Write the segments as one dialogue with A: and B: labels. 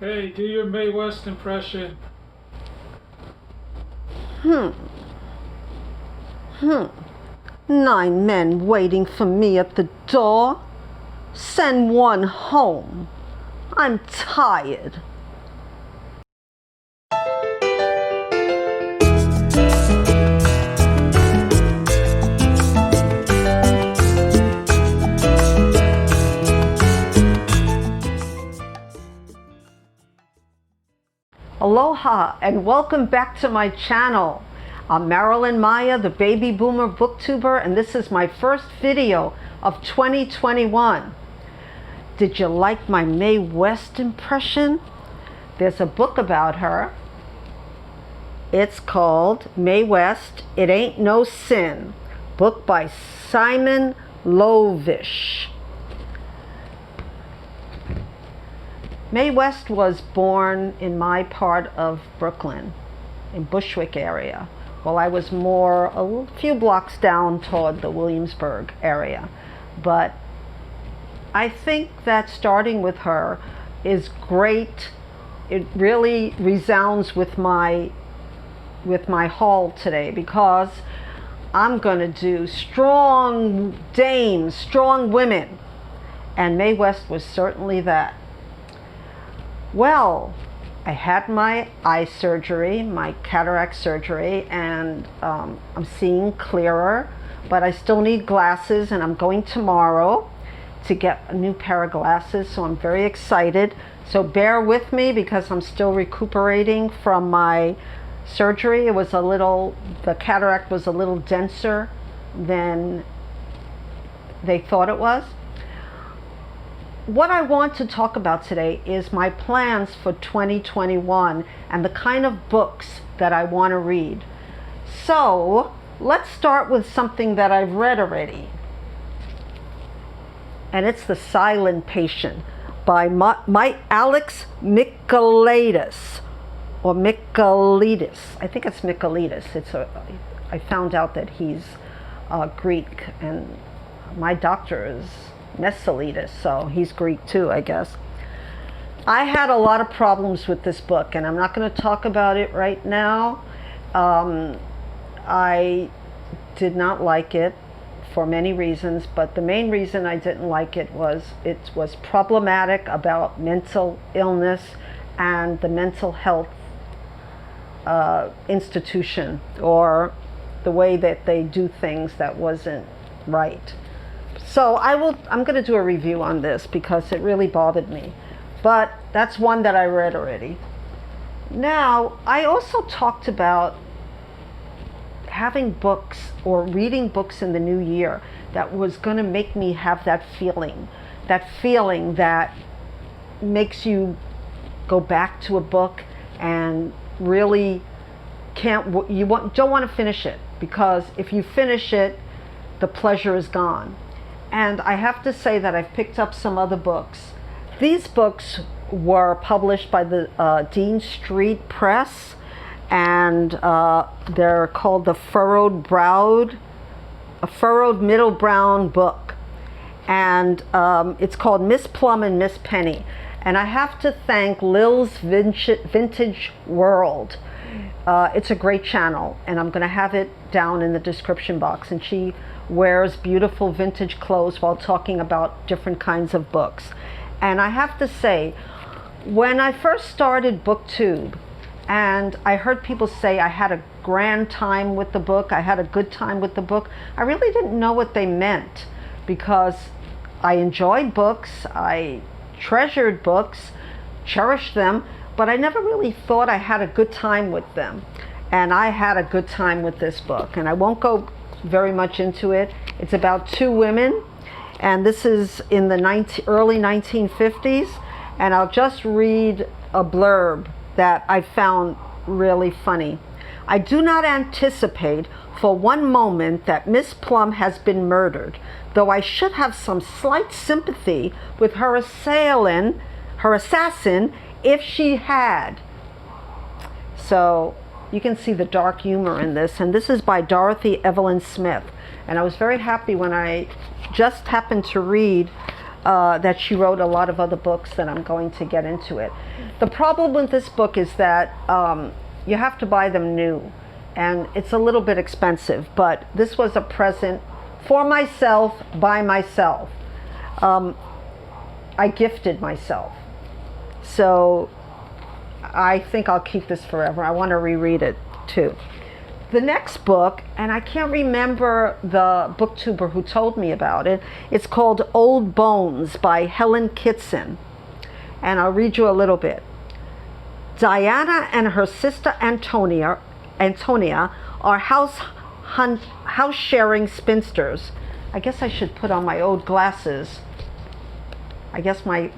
A: Hey, do your Mae West impression.
B: Hmm. 9 men waiting for me at the door. Send one home. I'm tired. Aloha and welcome back to my channel. I'm Marilyn Maya, the baby boomer booktuber, and this is my first video of 2021. Did you like my Mae West impression? There's a book about her. It's called Mae West, It Ain't No Sin, book by Simon Lovish. Mae West was born in my part of Brooklyn, in Bushwick area, while I was more a few blocks down toward the Williamsburg area. But I think that starting with her is great. It really resounds with my haul today, because I'm going to do strong dames, strong women, and Mae West was certainly that. Well, I had my eye surgery, my cataract surgery, and I'm seeing clearer, but I still need glasses, and I'm going tomorrow to get a new pair of glasses, so I'm very excited. So bear with me because I'm still recuperating from my surgery. The cataract was a little denser than they thought it was. What I want to talk about today is my plans for 2021 and the kind of books that I want to read. So let's start with something that I've read already. And it's The Silent Patient by Alex Michaelides, or Michaelides. I think it's Michaelides. I found out that he's Greek, and my doctor is Michaelides, so he's Greek too, I guess. I had a lot of problems with this book, and I'm not going to talk about it right now. I did not like it for many reasons, but the main reason I didn't like it was problematic about mental illness and the mental health institution, or the way that they do things that wasn't right. So I'm going to do a review on this because it really bothered me. But that's one that I read already. Now, I also talked about having books or reading books in the new year that was going to make me have that feeling that makes you go back to a book and really don't want to finish it, because if you finish it, the pleasure is gone. And I have to say that I've picked up some other books. These books were published by the Dean Street Press, and they're called A Furrowed Middle Brown Book. And it's called Miss Plum and Miss Penny. And I have to thank Lil's Vintage World. It's a great channel, and I'm going to have it down in the description box. And she wears beautiful vintage clothes while talking about different kinds of books. And I have to say, when I first started Booktube, and I heard people say I had a grand time with the book, I had a good time with the book, I really didn't know what they meant, because I enjoyed books, I treasured books, cherished them, but I never really thought I had a good time with them. And I had a good time with this book, and I won't go very much into it. It's about 2 women, and this is in the early 1950s, and I'll just read a blurb that I found really funny. I do not anticipate for one moment that Miss Plum has been murdered, though I should have some slight sympathy with her assassin, if she had. So you can see the dark humor in this, and this is by Dorothy Evelyn Smith. And I was very happy when I just happened to read that she wrote a lot of other books that I'm going to get into it. The problem with this book is that you have to buy them new, and it's a little bit expensive, but this was a present for myself, by myself. I gifted myself. So I think I'll keep this forever. I want to reread it too. The next book, and I can't remember the booktuber who told me about it, it's called Old Bones by Helen Kitson. And I'll read you a little bit. Diana and her sister Antonia are house-sharing spinsters. I guess I should put on my old glasses. I guess my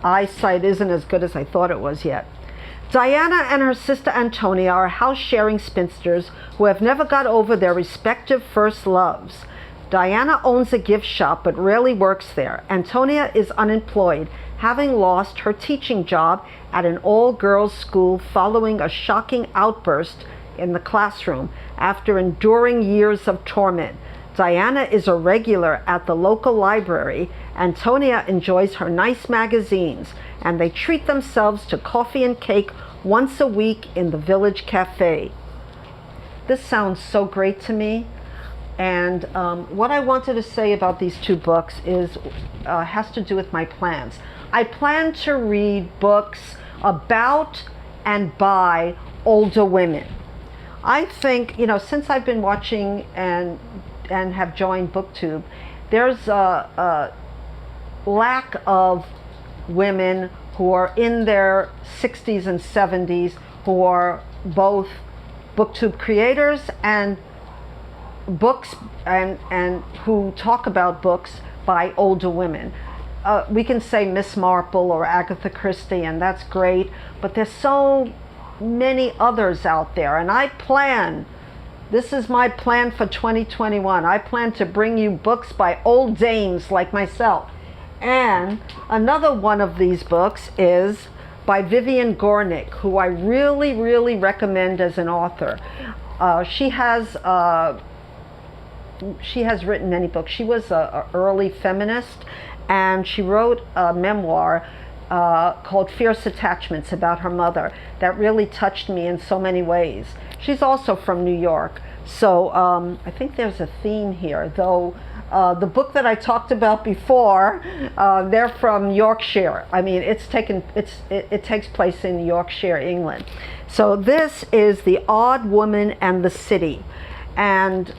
B: eyesight isn't as good as I thought it was yet. Diana and her sister Antonia are house-sharing spinsters who have never got over their respective first loves. Diana owns a gift shop but rarely works there. Antonia is unemployed, having lost her teaching job at an all-girls school following a shocking outburst in the classroom after enduring years of torment. Diana is a regular at the local library. Antonia enjoys her nice magazines, and they treat themselves to coffee and cake once a week in the village cafe. This sounds so great to me. And what I wanted to say about these two books is has to do with my plans. I plan to read books about and by older women. I think, since I've been watching and have joined Booktube, there's a lack of women who are in their 60s and 70s who are both Booktube creators and books and who talk about books by older women. We can say Miss Marple or Agatha Christie, and that's great, but there's so many others out there, and this is my plan for 2021. I plan to bring you books by old dames like myself. And another one of these books is by Vivian Gornick, who I really, really recommend as an author. She has written many books. She was an early feminist, and she wrote a memoir called Fierce Attachments about her mother that really touched me in so many ways. She's also from New York, so I think there's a theme here, though the book that I talked about before, they're from Yorkshire. I mean, it takes place in Yorkshire, England. So this is The Odd Woman and the City, and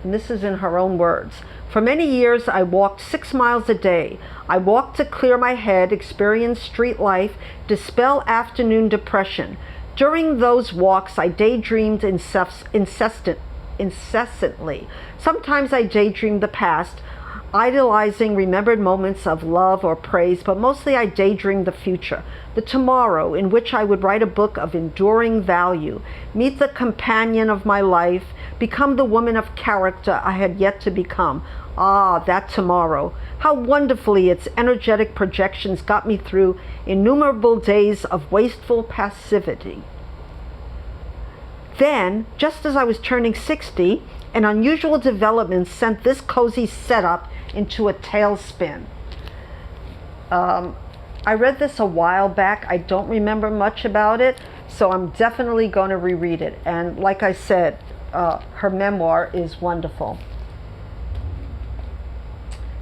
B: this is in her own words. For many years, I walked 6 miles a day. I walked to clear my head, experience street life, dispel afternoon depression. During those walks, I daydreamed incessantly. Sometimes I daydreamed the past, idolizing remembered moments of love or praise, but mostly I daydreamed the future, the tomorrow in which I would write a book of enduring value, meet the companion of my life, become the woman of character I had yet to become. Ah, that tomorrow. How wonderfully its energetic projections got me through innumerable days of wasteful passivity. Then, just as I was turning 60, an unusual development sent this cozy setup into a tailspin. I read this a while back. I don't remember much about it, so I'm definitely going to reread it. And like I said, her memoir is wonderful.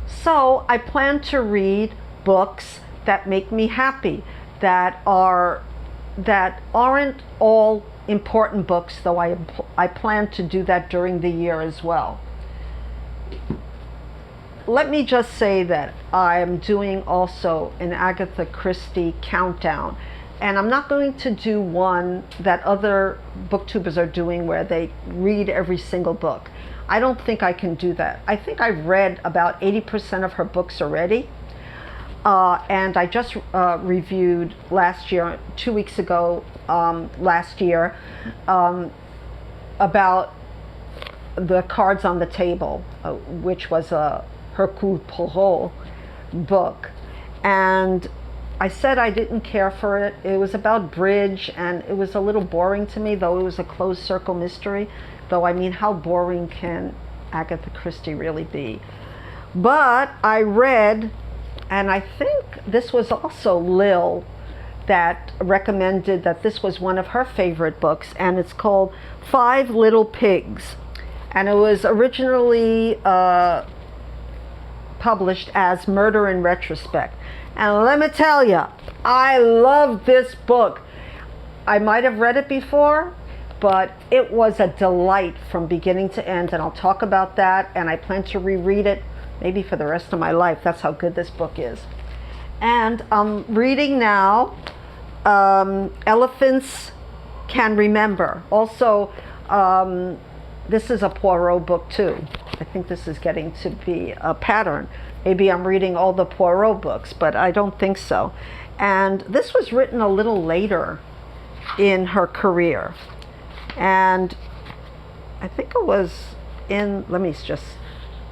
B: So I plan to read books that make me happy, that aren't all important books, though I plan to do that during the year as well. Let me just say that I am doing also an Agatha Christie countdown, and I'm not going to do one that other booktubers are doing where they read every single book. I don't think I can do that. I think I've read about 80% of her books already. And I just reviewed last year, 2 weeks ago, last year, about The Cards on the Table, which was a Hercule Poirot book. And I said I didn't care for it. It was about bridge, and it was a little boring to me, though it was a closed circle mystery. Though, I mean, how boring can Agatha Christie really be? But I read, and I think this was also Lil that recommended that this was one of her favorite books, and it's called Five Little Pigs. And it was originally published as Murder in Retrospect. And let me tell you, I love this book. I might have read it before, but it was a delight from beginning to end, and I'll talk about that, and I plan to reread it maybe for the rest of my life. That's how good this book is. And I'm reading now Elephants Can Remember. Also, this is a Poirot book too. I think this is getting to be a pattern. Maybe I'm reading all the Poirot books, but I don't think so. And this was written a little later in her career. And I think it was in, let me just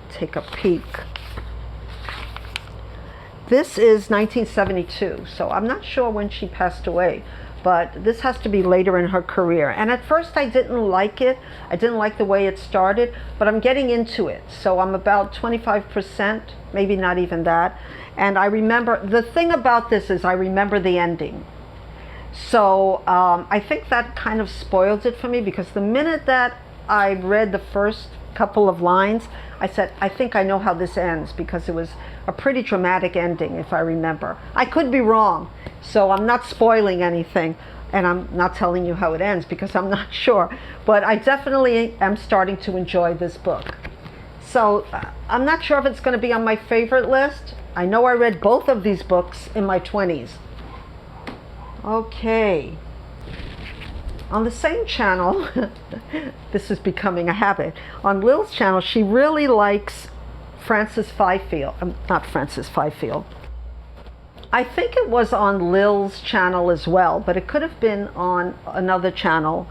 B: take a peek. This is 1972, so I'm not sure when she passed away, but this has to be later in her career. And at first I didn't like it. I didn't like the way it started, but I'm getting into it. So I'm about 25%, maybe not even that. And I remember, the thing about this is I remember the ending. So I think that kind of spoiled it for me, because the minute that I read the first couple of lines, I said, I think I know how this ends, because it was a pretty dramatic ending, if I remember. I could be wrong, so I'm not spoiling anything, and I'm not telling you how it ends because I'm not sure. But I definitely am starting to enjoy this book. So I'm not sure if it's going to be on my favorite list. I know I read both of these books in my 20s. Okay. On the same channel, this is becoming a habit. On Lil's channel, she really likes Frances Fyfield. Not Frances Fyfield. I think it was on Lil's channel as well, but it could have been on another channel.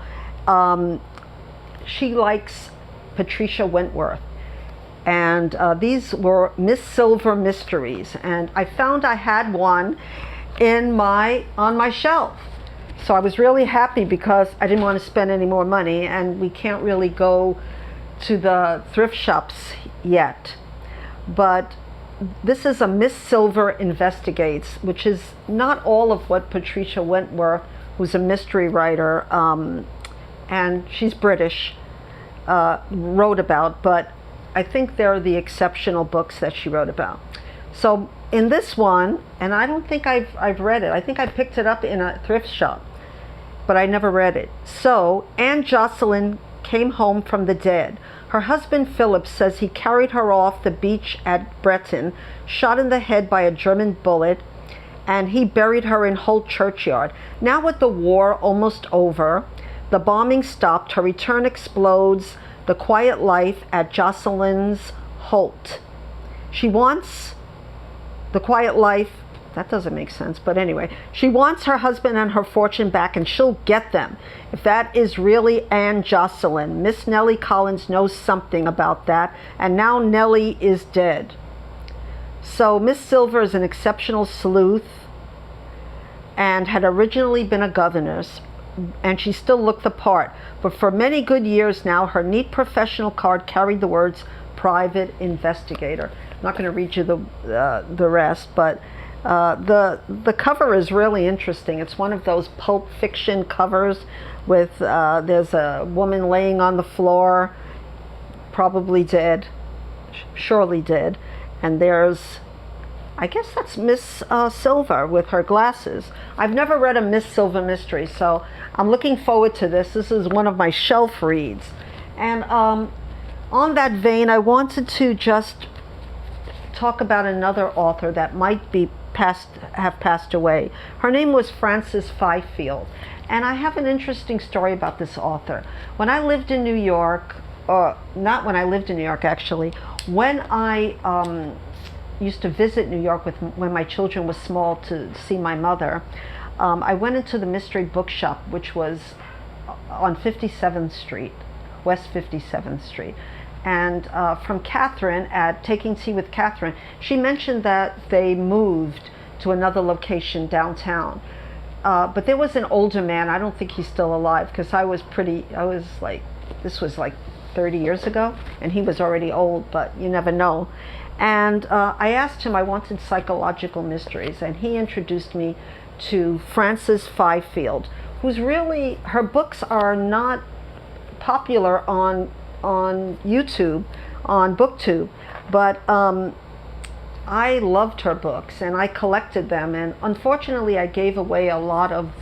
B: She likes Patricia Wentworth. And these were Miss Silver mysteries. And I found I had one on my shelf. So I was really happy because I didn't want to spend any more money, and we can't really go to the thrift shops yet. But this is a Miss Silver Investigates, which is not all of what Patricia Wentworth, who's a mystery writer, and she's British, wrote about, but I think they're the exceptional books that she wrote about. So in this one, and I don't think I've read it. I think I picked it up in a thrift shop, but I never read it. So Anne Jocelyn came home from the dead. Her husband Philip says he carried her off the beach at Breton, shot in the head by a German bullet, and he buried her in Holt churchyard. Now with the war almost over, the bombing stopped, her return explodes the quiet life at Jocelyn's Holt. She wants the quiet life. That doesn't make sense, but anyway, she wants her husband and her fortune back, and she'll get them. If that is really Anne Jocelyn, Miss Nellie Collins knows something about that, and now Nellie is dead. So Miss Silver is an exceptional sleuth and had originally been a governess, and she still looked the part. But for many good years now, her neat professional card carried the words private investigator. I'm not going to read you the rest, but the cover is really interesting. It's one of those Pulp Fiction covers with there's a woman laying on the floor, probably dead, surely dead, and there's, I guess that's Miss Silver with her glasses. I've never read a Miss Silver mystery, so I'm looking forward to this. This is one of my shelf reads. And on that vein, I wanted to just talk about another author that might be have passed away. Her name was Frances Fyfield, and I have an interesting story about this author. When I lived in New York, not when I lived in New York actually, when I used to visit New York when my children were small to see my mother, I went into the mystery bookshop, which was on 57th Street, West 57th Street. And from Catherine at Taking Tea with Catherine, she mentioned that they moved to another location downtown. But there was an older man, I don't think he's still alive, because this was like 30 years ago, and he was already old, but you never know. And I asked him, I wanted psychological mysteries, and he introduced me to Frances Fyfield, who's really, her books are not popular on YouTube, on Booktube, but I loved her books and I collected them, and unfortunately I gave away a lot of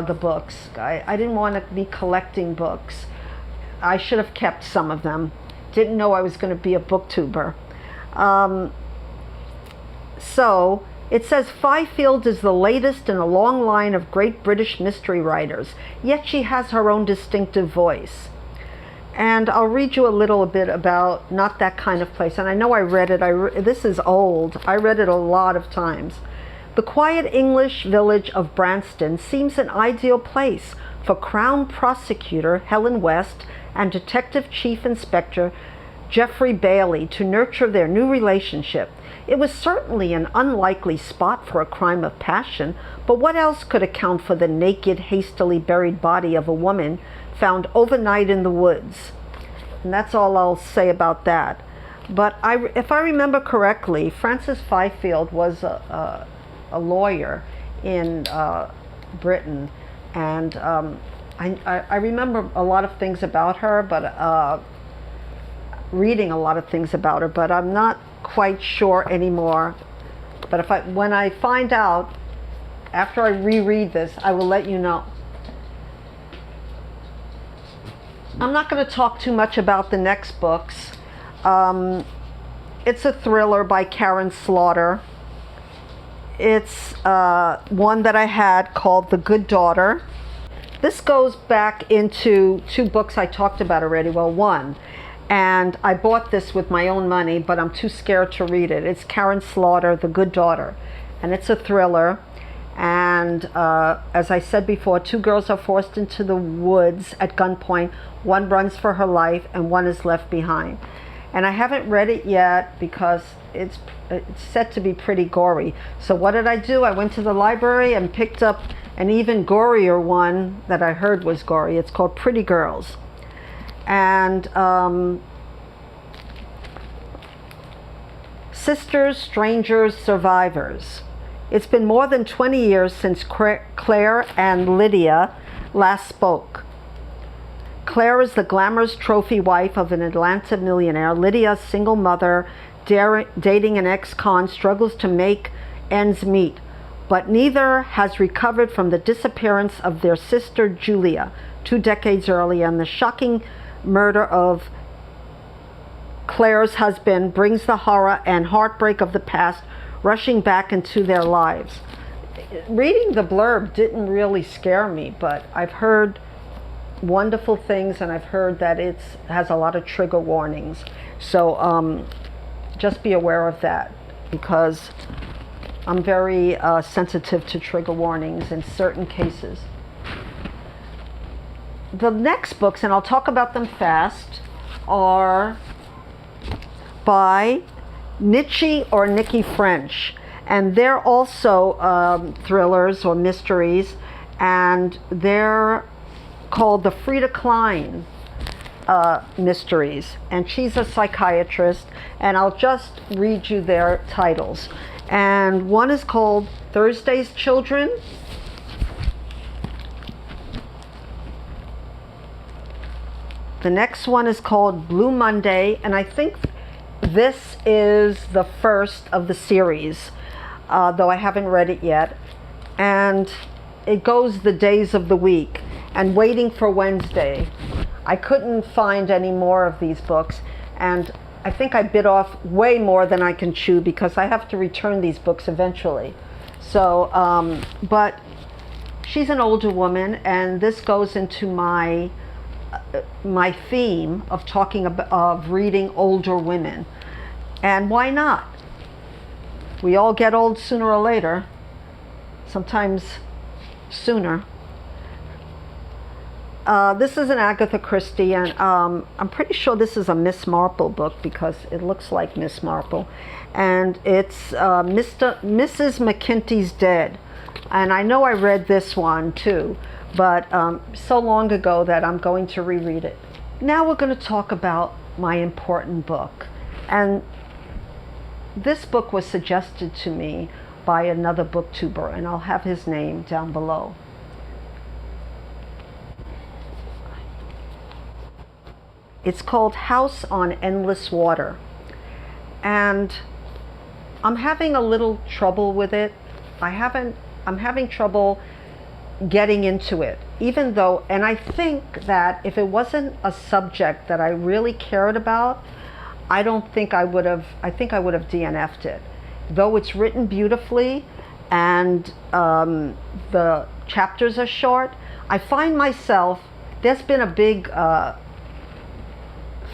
B: the books. I didn't want to be collecting books. I should have kept some of them. Didn't know I was going to be a booktuber. So it says Fyfield is the latest in a long line of great British mystery writers, yet she has her own distinctive voice. And I'll read you a little bit about Not That Kind of Place. And I know I read it. This is old. I read it a lot of times. The quiet English village of Branston seems an ideal place for Crown Prosecutor Helen West and Detective Chief Inspector Geoffrey Bailey to nurture their new relationship. It was certainly an unlikely spot for a crime of passion, but what else could account for the naked, hastily buried body of a woman found overnight in the woods? And that's all I'll say about that. But if I remember correctly, Frances Fyfield was a lawyer in Britain, and I remember a lot of things about her, but reading a lot of things about her, but I'm not quite sure anymore. But when I find out, after I reread this, I will let you know. I'm not going to talk too much about the next books. It's a thriller by Karin Slaughter. It's one that I had called The Good Daughter. This goes back into two books I talked about already. Well, one. And I bought this with my own money, but I'm too scared to read it. It's Karin Slaughter, The Good Daughter. And it's a thriller. And as I said before, two girls are forced into the woods at gunpoint. One runs for her life and one is left behind. And I haven't read it yet because it's set to be pretty gory. So what did I do? I went to the library and picked up an even gorier one that I heard was gory. It's called Pretty Girls. And Sisters, Strangers, Survivors. It's been more than 20 years since Claire and Lydia last spoke. Claire is the glamorous trophy wife of an Atlanta millionaire. Lydia, single mother, dating an ex-con, struggles to make ends meet. But neither has recovered from the disappearance of their sister Julia 2 decades earlier, and the shocking murder of Claire's husband brings the horror and heartbreak of the past rushing back into their lives. Reading the blurb didn't really scare me, but I've heard wonderful things, and I've heard that it has a lot of trigger warnings. So just be aware of that, because I'm very sensitive to trigger warnings in certain cases. The next books, and I'll talk about them fast, are by Nicci or Nicci French, and they're also thrillers or mysteries, and they're called the Frida Klein mysteries, and she's a psychiatrist, and I'll just read you their titles. And one is called Thursday's Children. The next one is called Blue Monday, and I think this is the first of the series, though I haven't read it yet. And it goes the days of the week, and Waiting for Wednesday. I couldn't find any more of these books, and I think I bit off way more than I can chew because I have to return these books eventually. So, but she's an older woman, and this goes into my theme of talking of reading older women. And why not? We all get old sooner or later, sometimes sooner. This is an Agatha Christie, and I'm pretty sure this is a Miss Marple book because it looks like Miss Marple. And it's Mrs. McGinty's Dead. And I know I read this one too, but so long ago that I'm going to reread it. Now we're going to talk about my important book. And this book was suggested to me by another booktuber, and I'll have his name down below. It's called House on Endless Water, and I'm having a little trouble with it. I'm having trouble getting into it, even though, and I think that if it wasn't a subject that I really cared about, I think I would have DNF'd it. Though it's written beautifully and the chapters are short, I find myself, there's been a big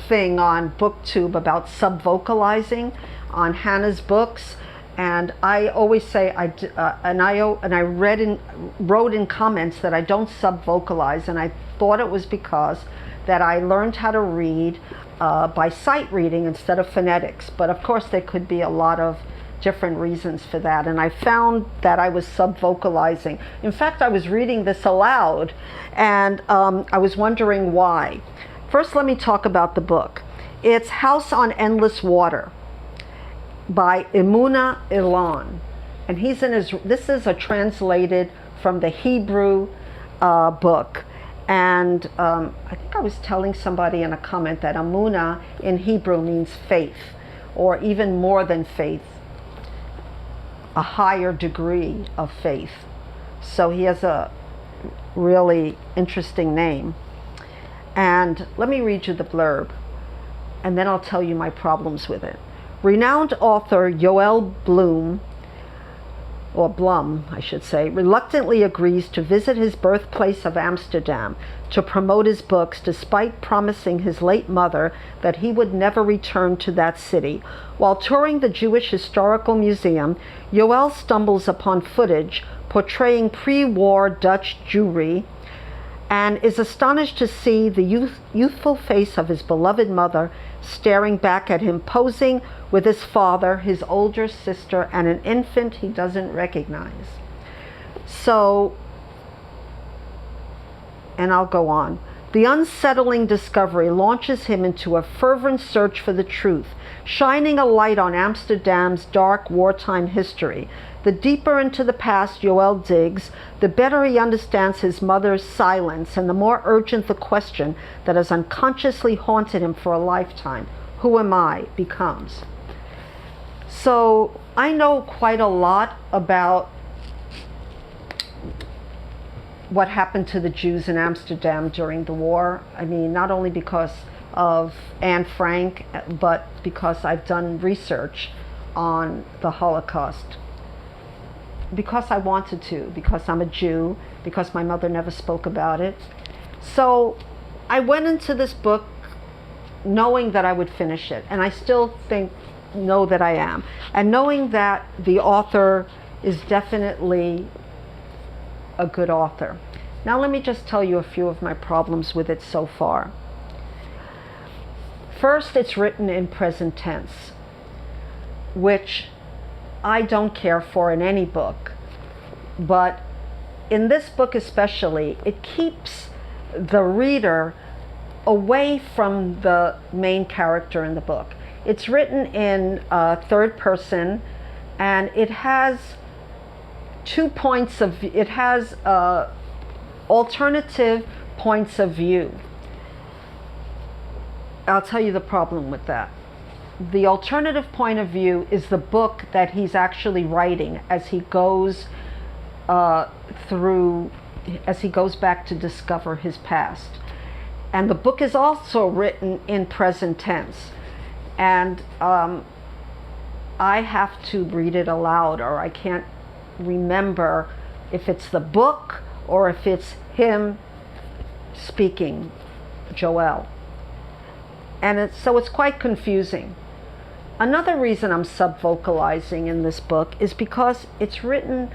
B: thing on Booktube about sub-vocalizing on Hannah's books, and I always say I wrote in comments that I don't sub-vocalize, and I thought it was because that I learned how to read by sight reading instead of phonetics, but of course there could be a lot of different reasons for that, and I found that I was sub-vocalizing. In fact, I was reading this aloud, and I was wondering why. First, let me talk about the book. It's House on Endless Water by Emuna Elon, and this is a translated from the Hebrew book, and I think I was telling somebody in a comment that Emuna in Hebrew means faith, or even more than faith, a higher degree of faith. So he has a really interesting name. And let me read you the blurb, and then I'll tell you my problems with it. Renowned author Yoel Blum, I should say, reluctantly agrees to visit his birthplace of Amsterdam to promote his books, despite promising his late mother that he would never return to that city. While touring the Jewish Historical Museum, Yoel stumbles upon footage portraying pre-war Dutch Jewry and is astonished to see the youthful face of his beloved mother staring back at him, posing with his father, his older sister, and an infant he doesn't recognize. So, and I'll go on. The unsettling discovery launches him into a fervent search for the truth, shining a light on Amsterdam's dark wartime history. The deeper into the past Yoel digs, the better he understands his mother's silence, and the more urgent the question that has unconsciously haunted him for a lifetime: who am I? Becomes. So I know quite a lot about what happened to the Jews in Amsterdam during the war. I mean, not only because of Anne Frank, but because I've done research on the Holocaust. Because I wanted to, because I'm a Jew, because my mother never spoke about it. So I went into this book knowing that I would finish it, and I still know that I am. And knowing that the author is definitely a good author. Now let me just tell you a few of my problems with it so far. First, it's written in present tense, which I don't care for in any book, but in this book especially, it keeps the reader away from the main character in the book. It's written in third person, and it has alternative points of view. I'll tell you the problem with that. The alternative point of view is the book that he's actually writing as he goes back to discover his past. And the book is also written in present tense. And I have to read it aloud, or I can't remember if it's the book or if it's him speaking, Joel. And so it's quite confusing. Another reason I'm sub-vocalizing in this book is because it's written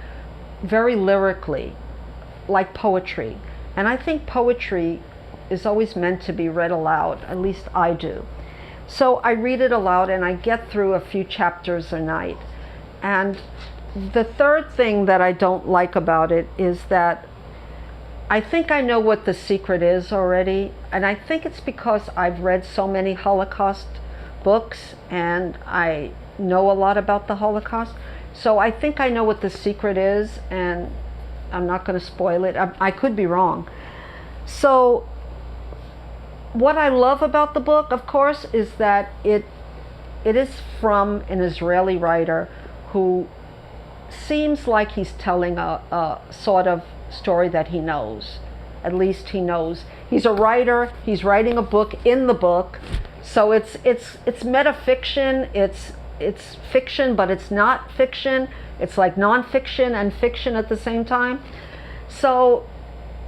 B: very lyrically, like poetry. And I think poetry is always meant to be read aloud, at least I do. So I read it aloud and I get through a few chapters a night. And the third thing that I don't like about it is that I think I know what the secret is already, and I think it's because I've read so many Holocaust books, and I know a lot about the Holocaust. So I think I know what the secret is, and I'm not going to spoil it. I could be wrong. So what I love about the book, of course, is that it is from an Israeli writer who seems like he's telling a sort of story that he knows. At least he knows. He's a writer. He's writing a book in the book. So it's metafiction. It's fiction, but it's not fiction. It's like nonfiction and fiction at the same time. So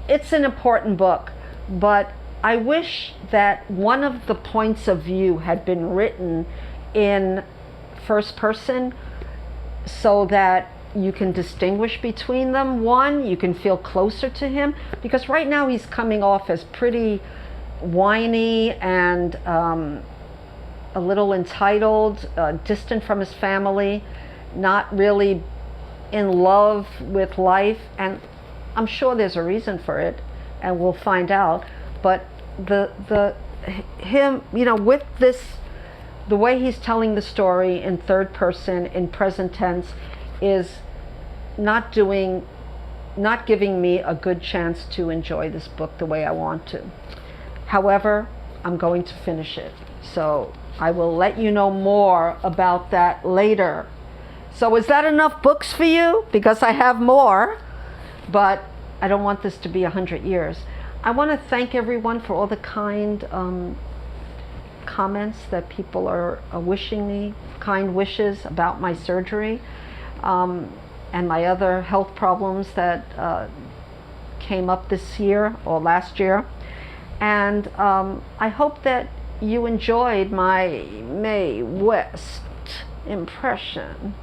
B: it's an important book, but I wish that one of the points of view had been written in first person so that you can distinguish between them. One, you can feel closer to him, because right now he's coming off as pretty whiny and a little entitled, distant from his family, not really in love with life, and I'm sure there's a reason for it, and we'll find out. But him, with this, the way he's telling the story in third person, in present tense, is not giving me a good chance to enjoy this book the way I want to. However, I'm going to finish it, so I will let you know more about that later. So is that enough books for you? Because I have more, but I don't want this to be 100 years. I want to thank everyone for all the kind comments that people are wishing me, kind wishes about my surgery and my other health problems that came up this year or last year. And I hope that you enjoyed my Mae West impression.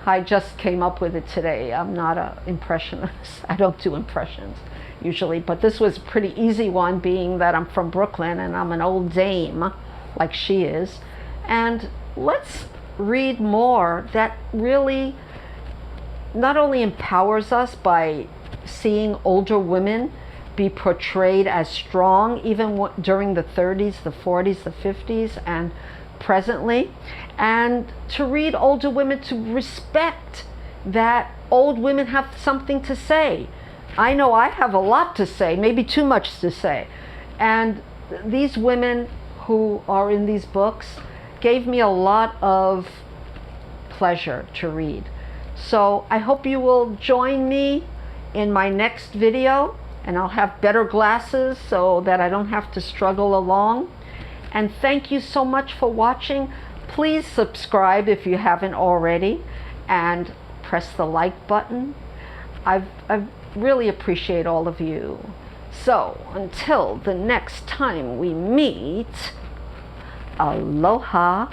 B: I just came up with it today. I'm not an impressionist. I don't do impressions usually, but this was a pretty easy one, being that I'm from Brooklyn and I'm an old dame like she is. And let's read more that really not only empowers us by seeing older women be portrayed as strong, even during the 30s, the 40s, the 50s, and presently, and to read older women, to respect that old women have something to say. I know I have a lot to say, maybe too much to say, and these women who are in these books gave me a lot of pleasure to read. So I hope you will join me in my next video, and I'll have better glasses so that I don't have to struggle along. And thank you so much for watching. Please subscribe if you haven't already, and press the like button. I really appreciate all of you. So until the next time we meet, aloha.